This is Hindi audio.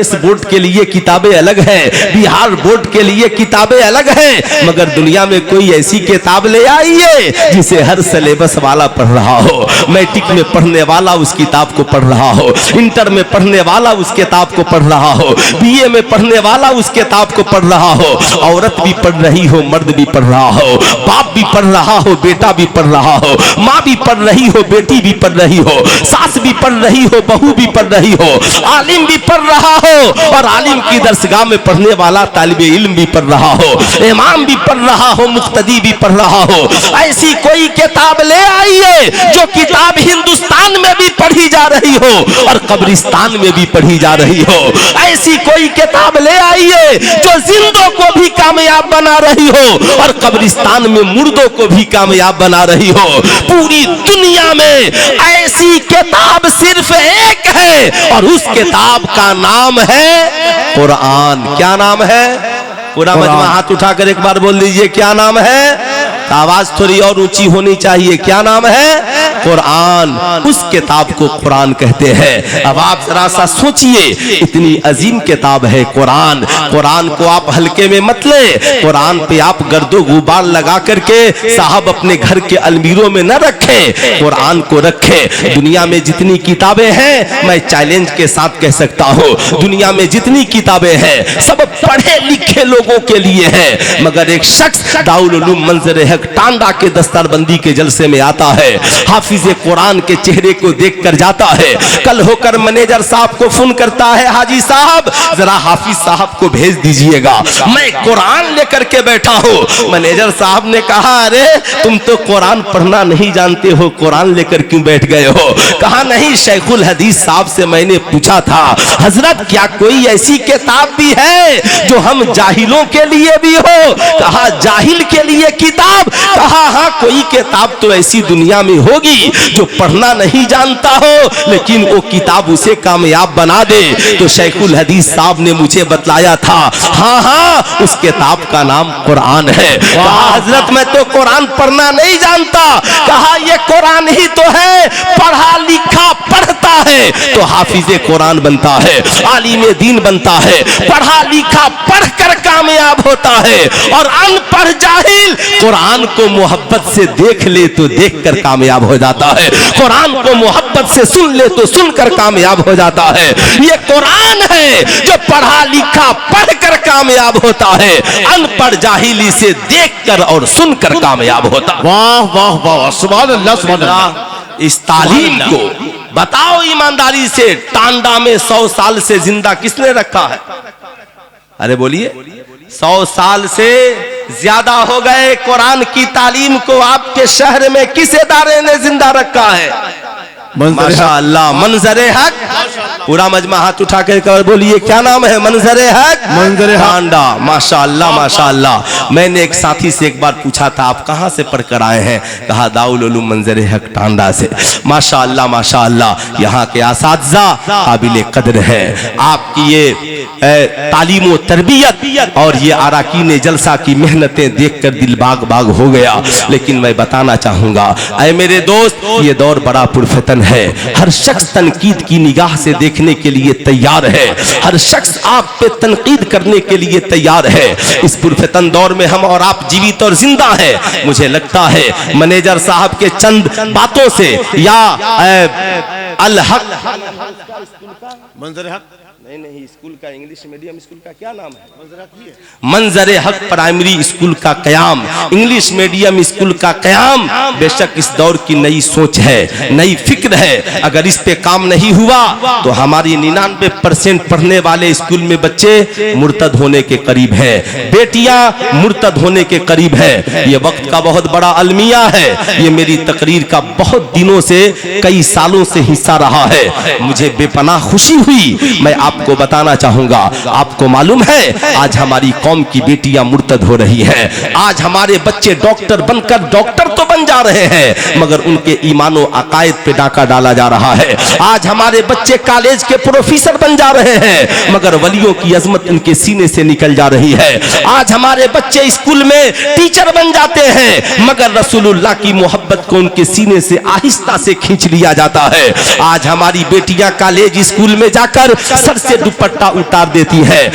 इस बोर्ड के लिए किताबें अलग हैं, बिहार बोर्ड के लिए किताबें अलग हैं, मगर दुनिया में कोई ऐसी किताब ले आइए जिसे हर सिलेबस वाला पढ़ रहा हो। मैट्रिक में पढ़ने वाला उस किताब को पढ़ रहा हो, इंटर में पढ़ने वाला उस किताब को पढ़ रहा हो, बीए में पढ़ने वाला उस किताब को पढ़ रहा हो। औरत भी पढ़ रही हो, मर्द भी पढ़ रहा हो, बाप भी पढ़ रहा हो, बेटा भी पढ़ रहा हो, माँ भी पढ़ रही हो, बेटी भी पढ़ रही हो, सास भी पढ़ रही हो, बहू भी पढ़ रही हो, आलिम भी पढ़ रहा हो और आलिम की दरसगाह में पढ़ने वाला तालिबे इल्म भी पढ़ रहा हो, इमाम भी पढ़ रहा हो, मुक्तदी भी पढ़ रहा हो। ऐसी कोई किताब ले आइए जो किताब हिंदुस्तान में भी पढ़ी जा रही हो और कब्रिस्तान में भी पढ़ी जा रही हो। ऐसी कोई किताब ले आइए जो जिंदों को भी कामयाब बना रही हो और कब्रिस्तान में मुर्दों को भी कामयाब बना रही हो। पूरी दुनिया में ऐसी किताब सिर्फ एक है और उस किताब का नाम है कुरान। क्या नाम है? पूरा मजमा हाथ उठाकर एक बार बोल दीजिए, क्या नाम है? आवाज थोड़ी और ऊंची होनी चाहिए। क्या नाम है? कुरान। उस किताब को कुरान कहते हैं। अब आप जरा सा सोचिए, इतनी अजीम किताब है कुरान। कुरान को आप हल्के में मत ले। कुरान पे आप गर्दो गुबार लगा करके साहब अपने घर के अलमीरों में न रखें, कुरान को रखें। दुनिया में जितनी किताबें हैं, मैं चैलेंज के साथ कह सकता हूँ, दुनिया में जितनी किताबें हैं सब पढ़े लिखे लोगों के लिए है, मगर एक शख्स दाउल उलूम मंजर हक टांडा के दस्तरबंदी के जलसे में आता है, हाफिज़े कुरान के चेहरे को देखकर जाता है। कल होकर मैनेजर साहब को फोन करता है, हाजी साहब जरा हाफिज साहब को भेज दीजिएगा, मैं कुरान लेकर के बैठा हूँ। मैनेजर साहब ने कहा, अरे तुम तो कुरान पढ़ना नहीं जानते हो, कुरान लेकर क्यों बैठ गए हो? कहा नहीं, शेखुल हदीस साहब से मैंने पूछा था, हजरत क्या कोई ऐसी किताब भी है जो हम जाहिलों के लिए भी हो? कहा जाहिल के लिए किताब? कहा हाँ, कोई किताब तो ऐसी दुनिया में होगी जो पढ़ना नहीं जानता हो लेकिन वो किताब उसे कामयाब बना दे। तो शेखुल हदीस साहब ने मुझे बतलाया था, हाँ हाँ उस किताब का नाम कुरान है। कहा हजरत मैं तो कुरान पढ़ना नहीं जानता। कहा ये कुरान ही तो है, पढ़ा लिखा पढ़ता है तो हाफिज़े कुरान बनता है, आलिम दीन बनता है, पढ़ा लिखा पढ़कर कामयाब होता है। और अनपढ़ जाहिल कुरान को मोहब्बत से देख ले तो देखकर कामयाब हो जाता है, कुरान को मोहब्बत से सुन ले तो सुनकर कामयाब हो जाता है। ये कुरान है जो पढ़ा लिखा पढ़कर कामयाब होता है, अनपढ़ जाहिली से देखकर और सुनकर कामयाब होता है। वाह वाह वाह, सुभान अल्लाह सुभान अल्लाह। इस तालीम को बताओ ईमानदारी से, टांडा में 100 साल से जिंदा किसने रखा है? अरे बोलिए, 100 साल से ज्यादा हो गए कुरान की तालीम को आपके शहर में किस इदारे ने जिंदा रखा है? माशाअल्लाह, मंजरे हक। पूरा मजमा हाथ उठा कर बोलिए, क्या नाम है? मंजरे हक, मंजरे हक टांडा। माशाअल्लाह माशाअल्लाह। मैंने एक साथी से एक बार पूछा था, आप कहाँ से पढ़कर आए हैं? कहा दाउल उलूम मंजरे हक टांडा से। माशाअल्लाह माशाअल्लाह, यहाँ के असातिज़ा काबिल कदर है। आपकी ये तालीम व तरबियत और ये अराकीन जलसा की मेहनतें देखकर दिल बाग बाग हो गया। लेकिन मैं बताना चाहूंगा, ऐ मेरे दोस्त, ये दौर बड़ा पुरफतन है। हर शख्स तनकीद की निगाह से देखने के लिए तैयार है, हर शख्स आप पे तनकीद करने के लिए तैयार है। इस पुरफतन दौर में हम और आप जीवित और जिंदा है। मुझे लगता है मैनेजर साहब के चंद बातों से या अल हक मंजर हक नहीं, स्कूल का इंग्लिश मीडियम स्कूल का क्या नाम है? मंजरे हक प्राइमरी स्कूल का कयाम, इंग्लिश मीडियम स्कूल का कयाम बेशक इस दौर की नई सोच है, नई फिक्र है। अगर इस पे काम नहीं हुआ तो हमारी 99% पढ़ने वाले स्कूल में बच्चे मुर्तद होने के करीब है, बेटियां मुर्तद होने के करीब है। ये वक्त का बहुत बड़ा अलमिया है। ये मेरी तकरीर का बहुत दिनों से, कई सालों से हिस्सा रहा है। मुझे बेपनाह खुशी हुई। मैं आपको बताना चाहूंगा, आपको मालूम है आज हमारी कौम की बेटियां मुर्तद हो रही हैं। आज हमारे बच्चे डॉक्टर बनकर डॉक्टर तो बन जा रहे हैं मगर उनके ईमानो अकायद पे डाका डाला जा रहा है। आज हमारे बच्चे कॉलेज के प्रोफेसर बन जा रहे हैं मगर वलियों की अजमत उनके सीने से निकल जा रही है। आज हमारे बच्चे स्कूल में टीचर बन जाते हैं मगर रसूलुल्लाह की मोहब्बत को उनके सीने से आहिस्ता से खींच लिया जाता है। आज हमारी बेटियां कॉलेज स्कूल में जाकर सर से दुपट्टा उतार देती है।